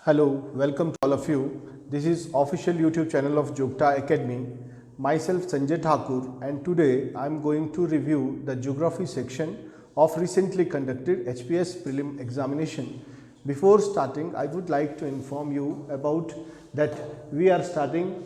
Hello, welcome to all of you. This is official YouTube channel of Jogta Academy. Myself Sanjay Thakur, and today I am going to review the geography section of recently conducted HPS prelim examination. Before starting, I would like to inform you about that we are starting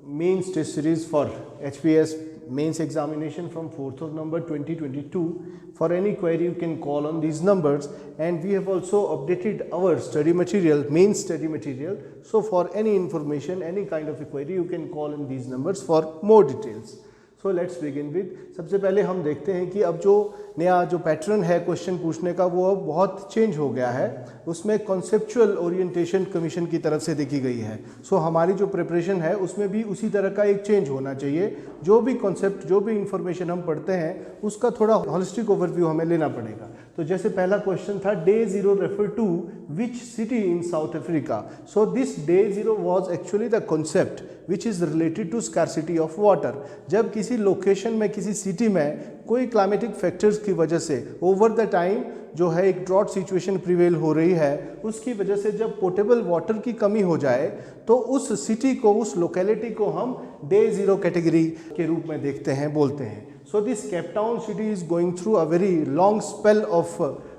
mains test series for HPS mains examination from 4th of November 2022. For any query you can call on these numbers, and we have also updated our study material, main study material. So for any information, any kind of a query, you can call in these numbers for more details. So let's begin with, सबसे पहले हम देखते हैं कि अब जो नया जो पैटर्न है क्वेश्चन पूछने का वो अब बहुत चेंज हो गया है. उसमें कॉन्सेप्चुअल ओरिएंटेशन कमीशन की तरफ से देखी गई है. सो हमारी जो प्रिपरेशन है उसमें भी उसी तरह का एक चेंज होना चाहिए. जो भी कॉन्सेप्ट, जो भी इंफॉर्मेशन हम पढ़ते हैं उसका थोड़ा हॉलिस्टिक ओवरव्यू हमें लेना पड़ेगा. तो जैसे पहला क्वेश्चन था, day 0 refer to which city in South Africa. So this day 0 was actually the concept which is related to scarcity of water. जब किसी लोकेशन में, किसी सिटी में कोई क्लाइमेटिक फैक्टर्स की वजह से ओवर द टाइम जो है एक ड्रॉट सिचुएशन प्रिवेल हो रही है, उसकी वजह से जब पोर्टेबल वाटर की कमी हो जाए तो उस सिटी को, उस लोकेलिटी को हम डे 0 कैटेगरी के रूप में देखते हैं, बोलते हैं. So this Cape Town city is going through a very long spell of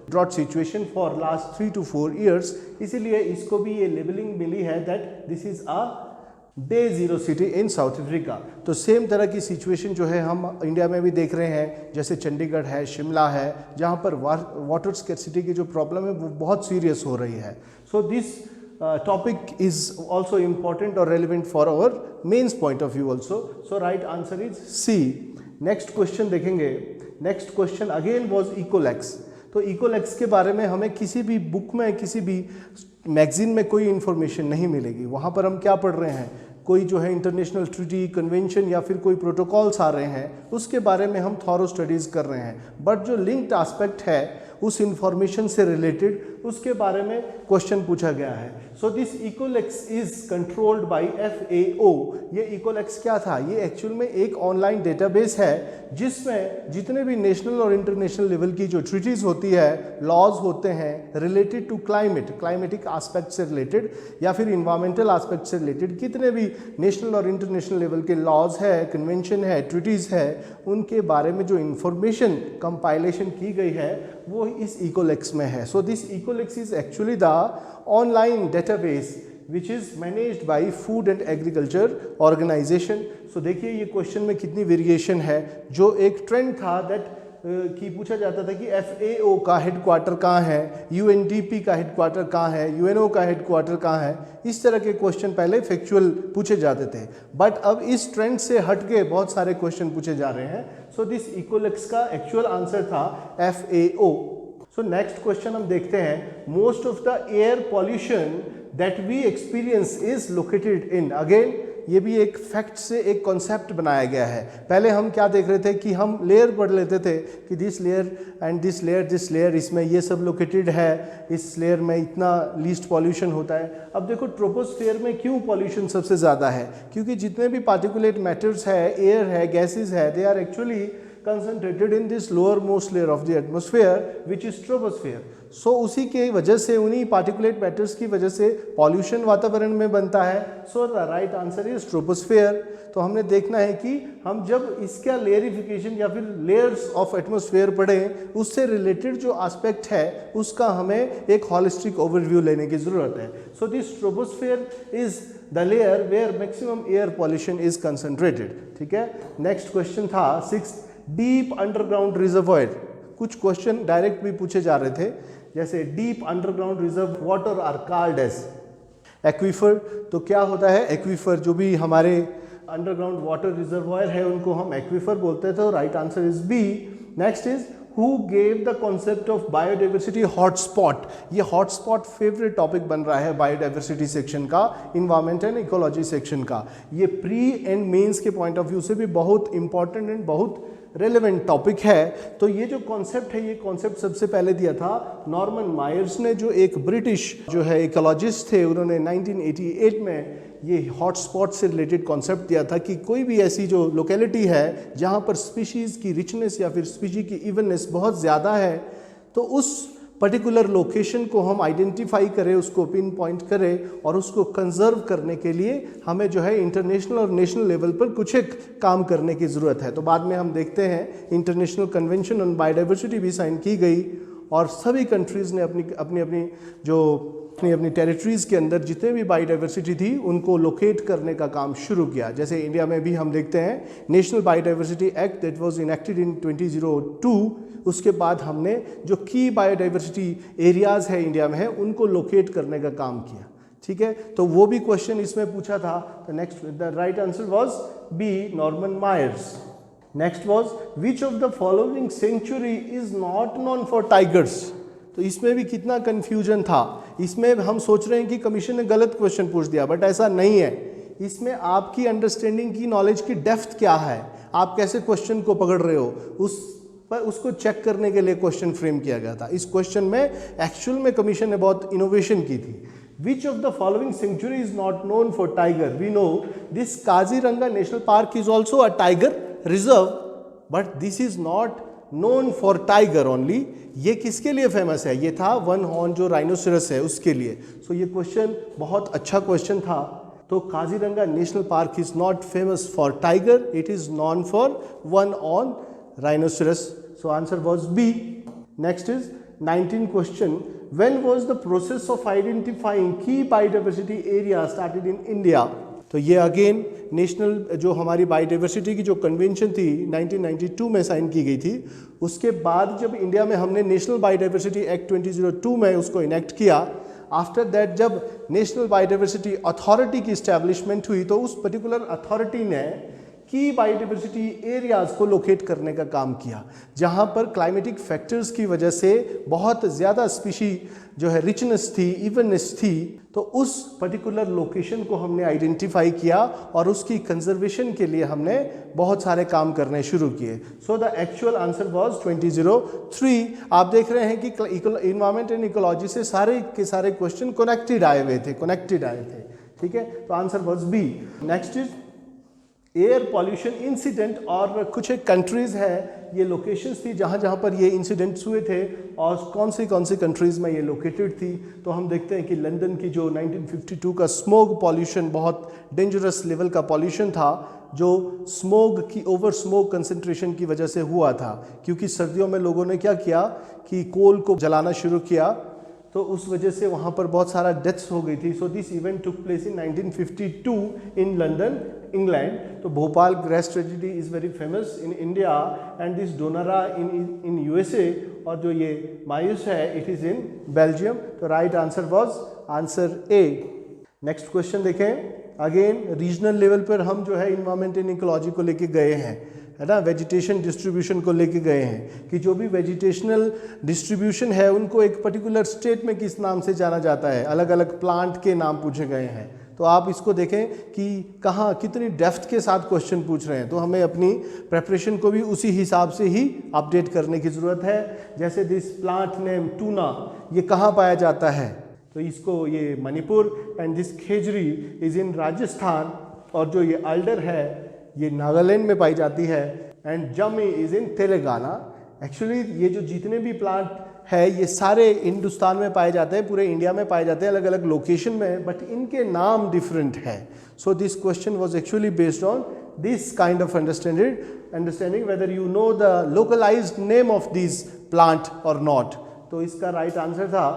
drought situation for last 3 to 4 years. इसीलिए इसको भी ये लेबलिंग मिली है that this is a day 0 city in South Africa. तो सेम तरह की सिचुएशन जो है हम इंडिया में भी देख रहे हैं, जैसे चंडीगढ़ है, शिमला है, जहाँ पर वाटर स्कैर्सिटी की जो प्रॉब्लम है वो बहुत सीरियस हो रही है. So this topic is also important और relevant for our mains point of view also. So right answer is C. Next question देखेंगे. Next question again was Ecolex. तो इकोलैक्स के बारे में हमें किसी भी बुक में, किसी भी मैगजीन में कोई इन्फॉर्मेशन नहीं मिलेगी. वहाँ पर हम क्या पढ़ रहे हैं, कोई जो है इंटरनेशनल ट्रीटी, कन्वेंशन या फिर कोई प्रोटोकॉल्स आ रहे हैं, उसके बारे में हम थॉरो स्टडीज़ कर रहे हैं. बट जो लिंक्ड एस्पेक्ट है उस इंफॉर्मेशन से रिलेटेड, उसके बारे में क्वेश्चन पूछा गया है. So this Ecolex is controlled by FAO. ये इकोलैक्स क्या था? ये एक्चुअल में एक ऑनलाइन डेटाबेस है जिसमें जितने भी नेशनल और इंटरनेशनल लेवल की जो ट्रीटीज़ होती है, लॉज होते हैं related to climate, climatic aspect से रिलेटेड या फिर इन्वायरमेंटल एस्पेक्ट से रिलेटेड, कितने भी नेशनल और इंटरनेशनल लेवल के लॉज है, कन्वेंशन है, ट्रीटीज़ है, उनके बारे में जो इंफॉर्मेशन कंपाइलेशन की गई है वो इस इकोलैक्स में है. So this Ecolex is actually the online database which is managed by Food and Agriculture Organization. So देखिए ये क्वेश्चन में कितनी वेरिएशन है. जो एक ट्रेंड था दैट कि पूछा जाता था कि FAO का हेडक्वार्टर कहाँ है, UNDP का हेडक्वार्टर कहाँ है, UNO का हेडक्वार्टर कहाँ है, इस तरह के क्वेश्चन पहले फैक्चुअल पूछे जाते थे. बट अब इस ट्रेंड से हट के बहुत सारे क्वेश्चन पूछे जा रहे हैं. सो दिस इकोलैक्स का एक्चुअल आंसर था FAO. सो नेक्स्ट क्वेश्चन हम देखते हैं. Most of the air pollution that we experience is located in. Again ये भी एक फैक्ट से एक कॉन्सेप्ट बनाया गया है. पहले हम क्या देख रहे थे कि हम लेयर पढ़ लेते थे कि this layer and this layer, इसमें ये सब लोकेटेड है, इस लेयर में इतना लीस्ट पॉल्यूशन होता है. अब देखो ट्रोपोस्फेयर में क्यों पॉल्यूशन सबसे ज़्यादा है, क्योंकि जितने भी पार्टिकुलेट मैटर्स है, एयर है, गैसेज है, they are actually concentrated in this lower most layer of the atmosphere which is troposphere. सो उसी के वजह से, उन्हीं पार्टिकुलेट मैटर्स की वजह से पॉल्यूशन वातावरण में बनता है. सो the right answer is troposphere. तो हमने देखना है कि हम जब इसका लेयरिफिकेशन या फिर लेयर्स ऑफ एटमॉस्फेयर पढ़ें, उससे रिलेटेड जो एस्पेक्ट है उसका हमें एक हॉलिस्टिक ओवरव्यू लेने की ज़रूरत है. So this troposphere is the layer where maximum air pollution is concentrated. ठीक है. नेक्स्ट क्वेश्चन था 6, डीप अंडरग्राउंड रिजर्वॉयर. कुछ क्वेश्चन डायरेक्ट भी पूछे जा रहे थे, जैसे deep underground reserve water are called as aquifer. तो क्या होता है एक्वीफर? जो भी हमारे अंडरग्राउंड वाटर रिजर्वॉयर है उनको हम एक्वीफर बोलते थे. तो right answer is B. Next is Who gave the concept of biodiversity hotspot? ये हॉटस्पॉट फेवरेट टॉपिक बन रहा है बायोडाइवर्सिटी सेक्शन का, इन्वायरमेंट एंड इकोलॉजी सेक्शन का. ये प्री एंड मेंस के पॉइंट ऑफ व्यू से भी बहुत इंपॉर्टेंट एंड बहुत रेलेवेंट टॉपिक है. तो ये जो कॉन्सेप्ट है, ये कॉन्सेप्ट सबसे पहले दिया था नॉर्मन मायर्स ने, जो एक ब्रिटिश जो है इकोलॉजिस्ट थे. उन्होंने 1988 में ये हॉटस्पॉट से रिलेटेड कॉन्सेप्ट दिया था कि कोई भी ऐसी जो लोकेलिटी है जहाँ पर स्पीशीज़ की रिचनेस या फिर स्पीशी की इवननेस बहुत ज़्यादा है, तो उस पर्टिकुलर लोकेशन को हम आइडेंटिफाई करें, उसको पिन पॉइंट करें और उसको कंजर्व करने के लिए हमें जो है इंटरनेशनल और नेशनल लेवल पर कुछ एक काम करने की ज़रूरत है। तो बाद में हम देखते हैं इंटरनेशनल कन्वेंशन ऑन बायोडाइवर्सिटी भी साइन की गई और सभी कंट्रीज़ ने अपनी टेरिटरीज़ के अंदर जितने भी बायोडाइवर्सिटी थी उनको लोकेट करने का काम शुरू किया। जैसे इंडिया में भी हम देखते हैं national biodiversity act that was enacted इन 2002। उसके बाद हमने जो की बायोडाइवर्सिटी एरियाज़ है इंडिया में है उनको लोकेट करने का काम किया। ठीक है, तो वो भी क्वेश्चन इसमें पूछा था। The right answer was B, Norman Myers. Next was which of the following sanctuary is not known for tigers. तो इसमें भी कितना कंफ्यूजन था। इसमें हम सोच रहे हैं कि कमीशन ने गलत क्वेश्चन पूछ दिया, बट ऐसा नहीं है। इसमें आपकी अंडरस्टैंडिंग की, नॉलेज की डेप्थ क्या है, आप कैसे क्वेश्चन को पकड़ रहे हो, उसको चेक करने के लिए क्वेश्चन फ्रेम किया गया था। इस क्वेश्चन में एक्चुअल में कमीशन ने बहुत इनोवेशन की थी। Which of the following sanctuary is not known for tiger? We know this Kaziranga National Park is also a tiger reserve, but this is not known for tiger only. ये किसके लिए famous है? ये था one horn जो rhinoceros है उसके लिए। सो ये क्वेश्चन बहुत अच्छा क्वेश्चन था। तो Kaziranga national park is not famous for tiger, it is non for one on rhinoceros. So answer was B. Next is 19 question. When was the process of identifying key biodiversity area started in India? तो ये again national जो हमारी biodiversity की जो convention थी 1992 में sign की गई थी, उसके बाद जब इंडिया में हमने नेशनल बायोडाइवर्सिटी एक्ट 2002 में उसको इनेक्ट किया, आफ्टर दैट जब नेशनल बायोडाइवर्सिटी अथॉरिटी की इस्टेब्लिशमेंट हुई तो उस पर्टिकुलर अथॉरिटी ने की बायोडाइवर्सिटी एरियाज़ को लोकेट करने का काम किया, जहां पर क्लाइमेटिक फैक्टर्स की वजह से बहुत ज़्यादा स्पीशी जो है रिचनेस थी, इवननेस थी। तो उस पर्टिकुलर लोकेशन को हमने आइडेंटिफाई किया और उसकी कंजर्वेशन के लिए हमने बहुत सारे काम करने शुरू किए। So the actual answer was 2003। आप देख रहे हैं कि इन्वायरमेंट एंड इकोलॉजी से सारे के सारे क्वेश्चन कनेक्टेड आए थे। ठीक है, तो answer was B. Next is air pollution incident, और कुछ एक कंट्रीज़ है, ये लोकेशंस थी जहाँ पर ये इंसिडेंट्स हुए थे और कौन सी कंट्रीज़ में ये लोकेटेड थी। तो हम देखते हैं कि लंदन की जो 1952 का स्मोग पॉल्यूशन बहुत डेंजरस लेवल का पॉल्यूशन था, जो स्मोग की ओवर स्मोग कंसंट्रेशन की वजह से हुआ था, क्योंकि सर्दियों में लोगों ने क्या किया कि कोल को जलाना शुरू किया, तो उस वजह से वहाँ पर बहुत सारा डेथ्स हो गई थी। So this event took place in 1952 in London, England. तो Bhopal gas tragedy is very famous in India and this Donora in USA, और जो ये मायूस है इट इज़ इन बेल्जियम। तो right answer was answer A. Next question देखें। Again regional level पर हम जो है इन्वायरमेंट एंड इकोलॉजी को लेके गए हैं, है ना, वेजिटेशन डिस्ट्रीब्यूशन को लेके गए हैं कि जो भी वेजिटेशनल डिस्ट्रीब्यूशन है उनको एक पर्टिकुलर स्टेट में किस नाम से जाना जाता है, अलग अलग प्लांट के नाम पूछे गए हैं। तो आप इसको देखें कि कहाँ कितनी डेप्थ के साथ क्वेश्चन पूछ रहे हैं, तो हमें अपनी प्रेपरेशन को भी उसी हिसाब से ही अपडेट करने की ज़रूरत है। जैसे दिस प्लांट नेम टूना, ये कहाँ पाया जाता है, तो इसको ये Manipur, and this Khejri is in Rajasthan, और जो ये अल्डर है ये नागालैंड में पाई जाती है, एंड जमी इज़ इन तेलंगाना। एक्चुअली ये जो जितने भी प्लांट है ये सारे हिंदुस्तान में पाए जाते हैं, पूरे इंडिया में पाए जाते हैं, अलग अलग लोकेशन में, बट इनके नाम डिफरेंट है। So this question was actually based on this kind of understanding whether you know the localised name of this plant और नॉट। तो इसका राइट आंसर था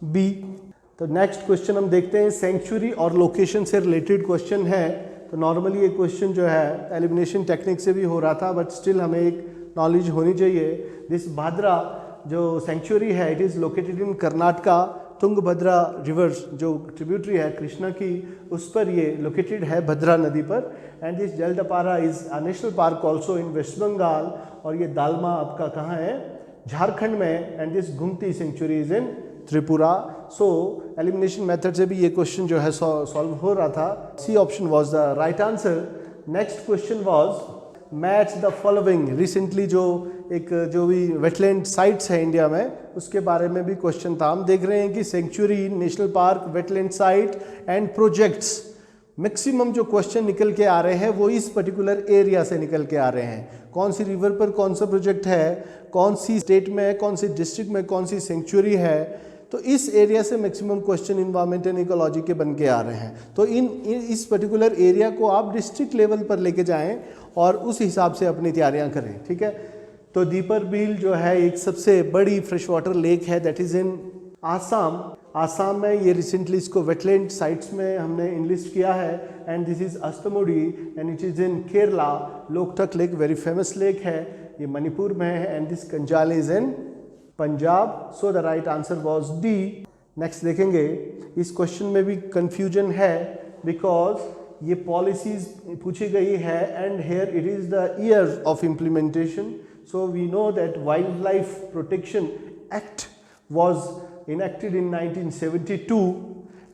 बी। तो नेक्स्ट क्वेश्चन हम देखते हैं, सेंचुरी और लोकेशन से रिलेटेड क्वेश्चन है। तो नॉर्मली ये क्वेश्चन जो है एलिमिनेशन टेक्निक से भी हो रहा था, बट स्टिल हमें एक नॉलेज होनी चाहिए। दिस भाद्रा जो सेंचुरी है it is located in Karnataka. Tungabhadra river जो ट्रिब्यूटरी है कृष्णा की, उस पर ये लोकेटेड है भद्रा नदी पर। And this Jaldapara is a national park also in West Bengal, और ये दालमा आपका कहाँ है, झारखंड में। And this Ghumti sanctuary is in Tripura. So elimination method से भी ये क्वेश्चन जो है सॉल्व हो रहा था। C option was the right answer. Next question was match the following. Recently जो भी वेटलैंड साइट्स है इंडिया में उसके बारे में भी क्वेश्चन था। हम देख रहे हैं कि sanctuary, national park, wetland site and projects maximum जो क्वेश्चन निकल के आ रहे हैं वो इस पर्टिकुलर एरिया से निकल के आ रहे हैं। कौन सी रिवर पर कौन सा प्रोजेक्ट है, कौन सी स्टेट में है, कौन सी डिस्ट्रिक्ट में कौन सी सेंचुरी है, तो इस एरिया से maximum question environment and ecology के बन के आ रहे हैं। तो इस पर्टिकुलर एरिया को आप डिस्ट्रिक्ट लेवल पर लेके जाएं और उस हिसाब से अपनी तैयारियां करें, ठीक है। तो दीपर बील जो है एक सबसे बड़ी फ्रेश वाटर लेक है, दैट इज इन आसाम में। ये रिसेंटली इसको वेटलैंड साइट्स में हमने इनलिस्ट किया है and this is Ashtamudi and it is in Kerala. Loktak lake very famous lake है, ये मणिपुर में है and this Kanjli is in Punjab. So the right answer was D. Next देखेंगे, इस क्वेश्चन में भी कंफ्यूजन है बिकॉज ये पॉलिसीज पूछी गई है and here it is the year of implementation. So we know that wildlife protection act was enacted in 1972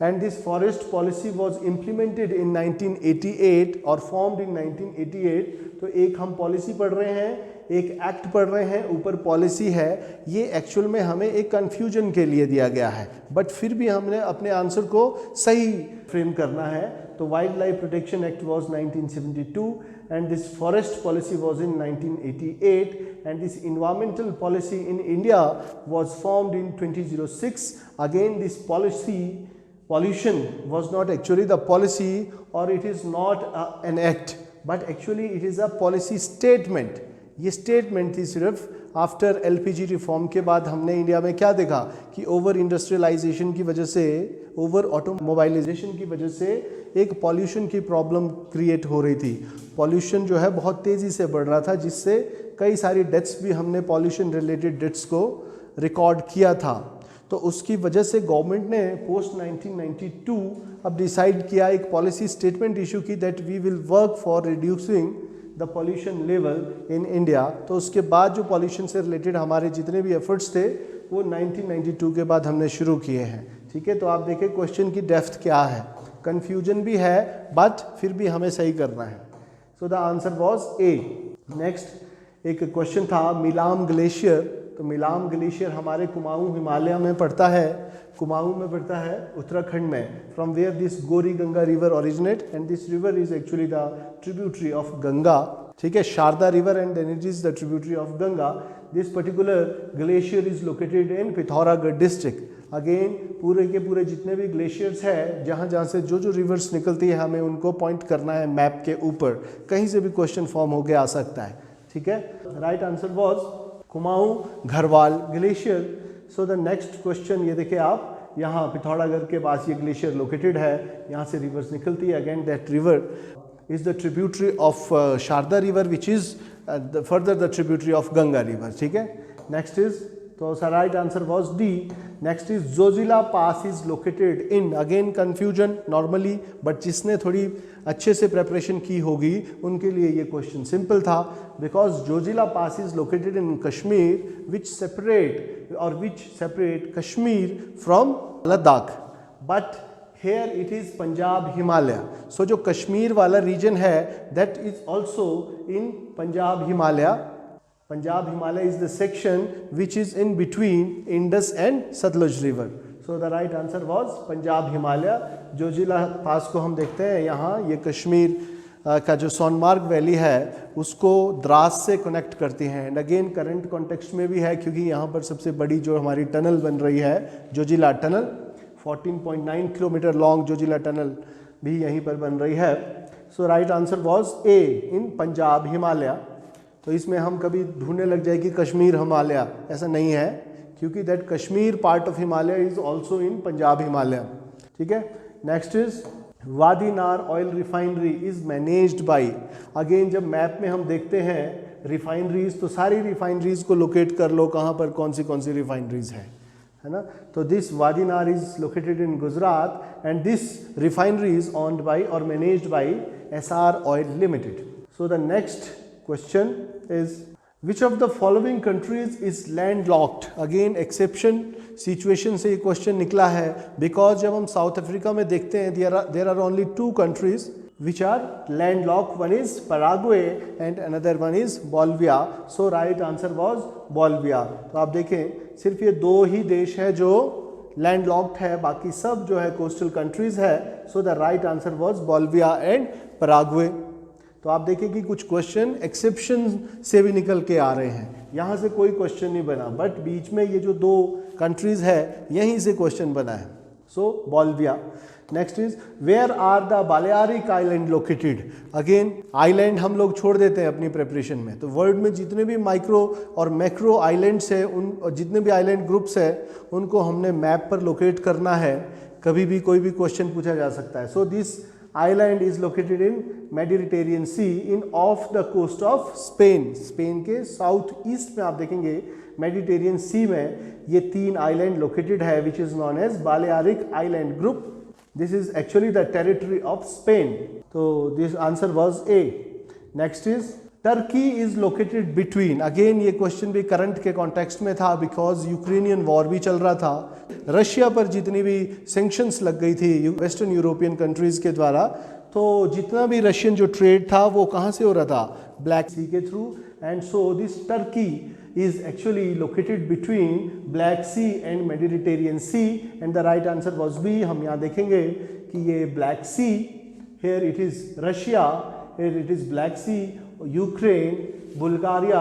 and this forest policy was implemented in 1988 और formed in 1988। तो एक हम policy पढ़ रहे हैं, एक एक्ट पढ़ रहे हैं, ऊपर पॉलिसी है। ये एक्चुअल में हमें एक कंफ्यूजन के लिए दिया गया है, बट फिर भी हमने अपने आंसर को सही फ्रेम करना है। तो wild life protection act was 1972 and this forest policy was in 1988 and this environmental policy in India was formed in 2006. Again this pollution was not actually the policy or it is not an act but actually it is a policy statement। ये statement थी सिर्फ। After LPG reform के बाद हमने India में क्या देखा कि ओवर इंडस्ट्रियलाइजेशन की वजह से, ओवर ऑटोमोबाइलाइजेशन की वजह से एक पॉल्यूशन की प्रॉब्लम क्रिएट हो रही थी। पॉल्यूशन जो है बहुत तेज़ी से बढ़ रहा था जिससे कई सारी डेथ्स भी हमने पॉल्यूशन रिलेटेड डेथ्स को रिकॉर्ड किया था। तो उसकी वजह से गवर्नमेंट ने पोस्ट 1992 अब डिसाइड किया, एक पॉलिसी स्टेटमेंट इशू की that we will work for reducing the pollution level in India. तो उसके बाद जो पॉल्यूशन से रिलेटेड हमारे जितने भी एफर्ट्स थे वो 1992 के बाद हमने शुरू किए हैं, ठीक है। तो आप देखें क्वेश्चन की डेप्थ क्या है, कंफ्यूजन भी है बट फिर भी हमें सही करना है। So the answer was a. Next एक क्वेश्चन था मिलाम ग्लेशियर। तो मिलाम ग्लेशियर हमारे कुमाऊं हिमालय में पड़ता है, कुमाऊं में पड़ता है उत्तराखंड में। From where this Gauri Ganga river originate and this river is actually the tributary of Ganga, ठीक है। Sharda river and then it is the tributary of Ganga. This particular glacier is located in Pithoragarh district. Again पूरे के पूरे जितने भी ग्लेशियर्स है, जहाँ जहाँ से जो रिवर्स निकलती है हमें उनको पॉइंट करना है मैप के ऊपर, कहीं से भी क्वेश्चन फॉर्म होके आ सकता है, ठीक है। Right answer was Kumaon Garhwal glacier. So the next question ये देखिए आप, यहाँ पिथौरागढ़ के पास ये ग्लेशियर लोकेटेड है, यहाँ से रिवर्स निकलती है। Again that river is the tributary of Sharda river which is further the tributary of Ganga river, ठीक है। नेक्स्ट इज, तो right answer was D. Next is Zojila pass is located in, again confusion normally, but जिसने थोड़ी अच्छे से preparation की होगी उनके लिए ये क्वेश्चन सिंपल था because Zoji La pass is located in Kashmir which separate Kashmir from Ladakh, but here it is Punjab Himalaya. So जो कश्मीर वाला रीजन है that is also in Punjab Himalaya. Punjab Himalaya is the section which is in between Indus and Satluj river. So the right answer was Punjab Himalaya. Zoji La पास को हम देखते हैं यहाँ, ये कश्मीर का जो सोनमार्ग वैली है उसको द्रास से कनेक्ट करती हैं एंड अगेन करंट कॉन्टेक्स्ट में भी है क्योंकि यहाँ पर सबसे बड़ी जो हमारी टनल बन रही है Zoji La tunnel, 14.9 kilometre long Zoji La tunnel भी यहीं पर बन रही है। सो राइट आंसर वाज ए इन पंजाब हिमालय। तो इसमें हम कभी ढूंढने लग जाए कि कश्मीर हिमालय, ऐसा नहीं है क्योंकि that Kashmir part of Himalaya is also in Punjab Himalaya, ठीक है। नेक्स्ट इज वादी नार oil refinery is managed by. Again जब मैप में हम देखते हैं रिफाइनरीज तो सारी रिफाइनरीज को लोकेट कर लो कहाँ पर कौन सी रिफाइनरीज है ना। तो this Vadinar is located in Gujarat and this refinery is owned by और managed by Essar oil limited. So the next question is which of the following countries is landlocked. Again exception situation से ये question निकला है because जब हम south Africa में देखते हैं there are only 2 countries which are landlocked. One is Paraguay and another one is Bolivia. So right answer was Bolivia. तो आप देखें सिर्फ ये 2 ही देश है जो लैंडलॉक्ड है, बाकी सब जो है कोस्टल कंट्रीज है। सो the right answer was Bolivia and Paraguay. तो आप देखिए कि कुछ क्वेश्चन एक्सेप्शन से भी निकल के आ रहे हैं, यहाँ से कोई क्वेश्चन नहीं बना, बट बीच में ये जो दो कंट्रीज है यहीं से क्वेश्चन बना है। So Bolivia. Next is where are the Balearic island located. Again island हम लोग छोड़ देते हैं अपनी प्रिपरेशन में, तो वर्ल्ड में जितने भी माइक्रो और मैक्रो आइलैंड्स है, उन जितने भी आइलैंड ग्रुप्स है उनको हमने मैप पर लोकेट करना है। कभी भी कोई भी क्वेश्चन पूछा जा सकता है। So this island is located in Mediterranean Sea in off the coast of Spain. Spain के साउथ ईस्ट में आप देखेंगे मेडिटेरियन सी में ये 3 आइलैंड लोकेटेड है, which is known as Balearic island group. This is actually the territory of Spain. So this answer was A. Next is Turkey is located between. Again ये question भी current के context में था, because Ukrainian war भी चल रहा था। Russia पर जितनी भी सेंक्शंस लग गई थी वेस्टर्न यूरोपियन कंट्रीज के द्वारा, तो जितना भी रशियन जो ट्रेड था वो कहाँ से हो रहा था, ब्लैक सी के through. And so this Turkey is actually located between Black Sea and Mediterranean Sea, and the right answer was B. हम यहाँ देखेंगे कि ये Black Sea, here it is Russia, here it is Black Sea, Ukraine, Bulgaria,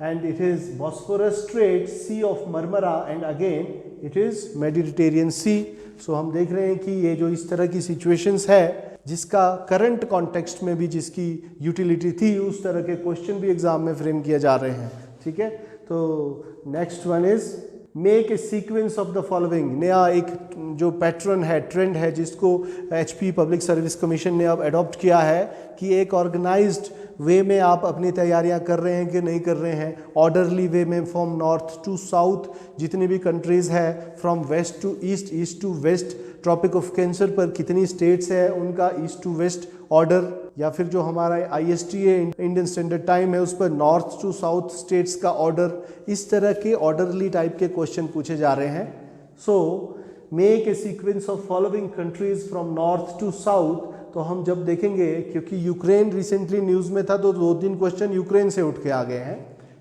and it is Bosphorus Strait, Sea of Marmara, and again it is Mediterranean Sea. So हम देख रहे हैं कि ये जो इस तरह की situations है जिसका करंट कॉन्टेक्स्ट में भी जिसकी यूटिलिटी थी, उस तरह के क्वेश्चन भी एग्जाम में फ्रेम किए जा रहे हैं। ठीक है, तो next one is make a sequence of the following. नया एक जो पैटर्न है, ट्रेंड है, जिसको HP पब्लिक सर्विस कमीशन ने अब अडॉप्ट किया है कि एक ऑर्गेनाइज्ड वे में आप अपनी तैयारियां कर रहे हैं कि नहीं कर रहे हैं, ऑर्डरली वे में फ्रॉम नॉर्थ टू साउथ जितनी भी कंट्रीज़ है, from west to east, east to west, Tropic of Cancer पर कितनी स्टेट्स है उनका ईस्ट टू वेस्ट ऑर्डर, या फिर जो हमारा ISTA इंडियन स्टैंडर्ड टाइम है उस पर नॉर्थ टू साउथ स्टेट्स का ऑर्डर, इस तरह के ऑर्डरली टाइप के क्वेश्चन पूछे जा रहे हैं। So make a sequence of following countries from north to south. तो हम जब देखेंगे, क्योंकि यूक्रेन रिसेंटली न्यूज़ में था, तो 2-3 क्वेश्चन यूक्रेन से उठ के आ गए हैं।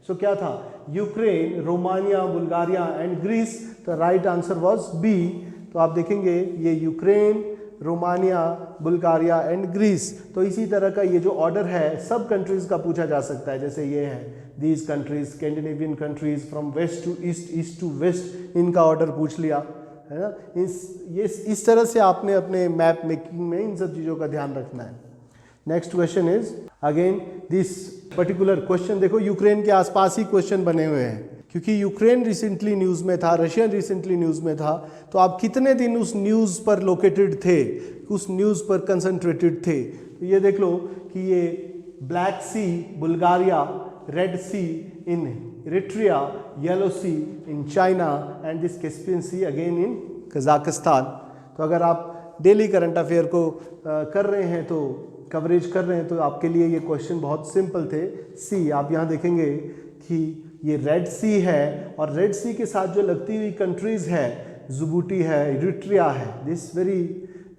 सो क्या था, Ukraine, Romania, Bulgaria and Greece. तो राइट आंसर वाज बी। तो आप देखेंगे ये Ukraine, Romania, Bulgaria and Greece. तो इसी तरह का ये जो ऑर्डर है सब कंट्रीज का पूछा जा सकता है। जैसे ये है these countries, Scandinavian countries from west to east, east to west, इनका ऑर्डर पूछ लिया है ना। इस तरह से आपने अपने मैप मेकिंग में इन सब चीज़ों का ध्यान रखना है। Next question is again this particular question, देखो यूक्रेन के आसपास ही क्वेश्चन बने हुए हैं, क्योंकि यूक्रेन रिसेंटली न्यूज़ में था, रशियन रिसेंटली न्यूज़ में था, तो आप कितने दिन उस न्यूज़ पर लोकेटेड थे, उस न्यूज़ पर कंसंट्रेटेड थे। तो ये देख लो कि ये Black Sea, Bulgaria, Red Sea in Eritrea, Yellow Sea in China and this Caspian Sea again in Kazakhstan. तो अगर आप डेली करंट अफेयर को कर रहे हैं, तो कवरेज कर रहे हैं, तो आपके लिए ये क्वेश्चन बहुत सिंपल थे। सी आप यहाँ देखेंगे कि ये रेड सी है, और रेड सी के साथ जो लगती हुई कंट्रीज़ है, जिबूटी है, इरिट्रिया है, this very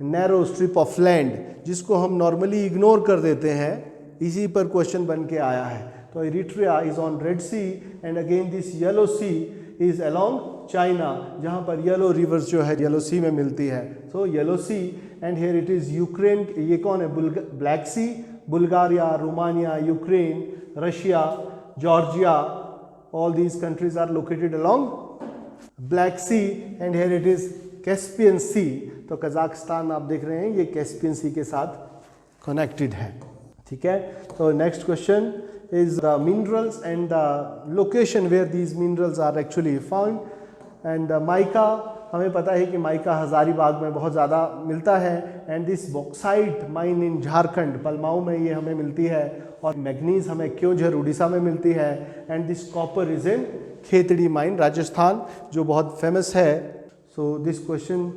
narrow strip of land जिसको हम नॉर्मली इग्नोर कर देते हैं, इसी पर क्वेश्चन बन के आया है। तो Eritrea is on Red Sea and again this Yellow Sea is along China, जहाँ पर येलो रिवर्स जो है येलो सी में मिलती है। So Yellow Sea and here it is Ukraine. ये कौन है, Black Sea, Bulgaria, Romania, Ukraine, Russia, Georgia, all these countries are located along Black Sea and here it is Caspian Sea। तो Kazakhstan आप देख रहे हैं ये कैस्पियन सी के साथ कनेक्टेड है। ठीक है, तो next question is the minerals and the location where these minerals are actually found. And mica, हमें पता है कि माइका हजारीबाग में बहुत ज़्यादा मिलता है, and this bauxite mine in Jharkhand, Palamau में ये हमें मिलती है, और मैग्नीज हमें क्योंझर उड़ीसा में मिलती है, and this copper is in Khetri mine Rajasthan, जो बहुत फेमस है। सो दिस क्वेश्चन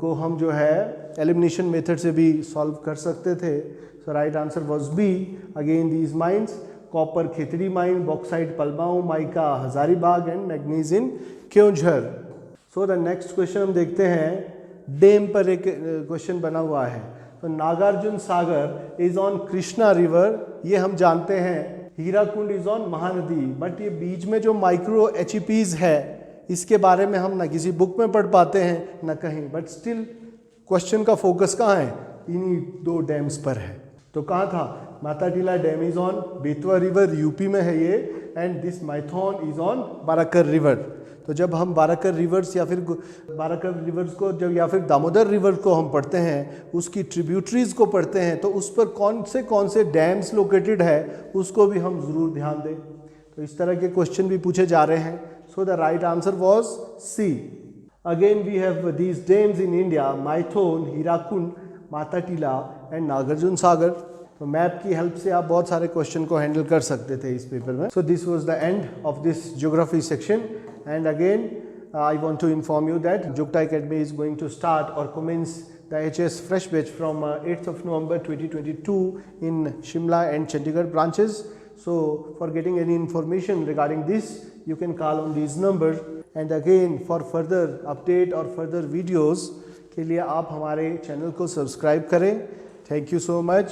को हम जो है एलिमिनेशन मेथड से भी सॉल्व कर सकते थे। So right answer was B, again these mines, copper Khetri mine, bauxite Palamau, mica Hazaribagh and manganese in Keonjhar. So the next question हम देखते हैं, डैम पर एक क्वेश्चन बना हुआ है। तो Nagarjuna Sagar is on Krishna river, ये हम जानते हैं। Hirakud is on Mahanadi, but ये बीच में जो माइक्रो HEPs है, इसके बारे में हम ना किसी बुक में पढ़ पाते हैं ना कहीं, बट स्टिल क्वेश्चन का फोकस कहाँ है, इन्हीं दो डैम्स पर है। तो कहाँ था, Matatila dam is on Betwa river, UP में है ये, and this Maithon is on Barakar river. तो जब हम बाराकर रिवर्स या फिर बाराकर रिवर्स को जब या फिर दामोदर रिवर को हम पढ़ते हैं, उसकी ट्रिब्यूटरीज को पढ़ते हैं, तो उस पर कौन से डैम्स लोकेटेड है उसको भी हम ज़रूर ध्यान दें। तो इस तरह के क्वेश्चन भी पूछे जा रहे हैं। So the right answer was C. Again we have these dams in India, Maithon, Hirakud, Matatila and Nagarjuna Sagar. तो मैप की हेल्प से आप बहुत सारे क्वेश्चन को हैंडल कर सकते थे इस पेपर में। So this was the end of this geography section, and again I want to inform you that Jugta Academy is going to start or commence the HS fresh batch from 8th of November 2022 in Shimla and Chandigarh branches. So for getting any information regarding this, you can call on these numbers. And again, for further update or further videos के लिए आप हमारे channel को subscribe करें। Thank you so much.